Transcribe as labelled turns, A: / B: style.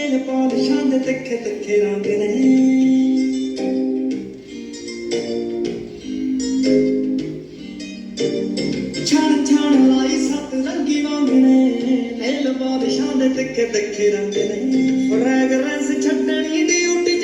A: nail ਪਾਲਿਸ਼ਾਂ ਦੇ ਤਿੱਖੇ ਤਿੱਖੇ ਰੰਗ ਨੇ ਛਣ ਛਣ ਲਾਈ ਸੱਤ ਰੰਗੀ ਵਾਂਗ ਨੇ ਨੇਲ ਪਾਲਿਸ਼ਾਂ ਦੇ ਤਿੱਖੇ ਤਿੱਖੇ ਰੰਗ ਨੇ ਫਰੈਗਰੈਂਸ ਛੱਡਣੀ ਡਿਊਟੀ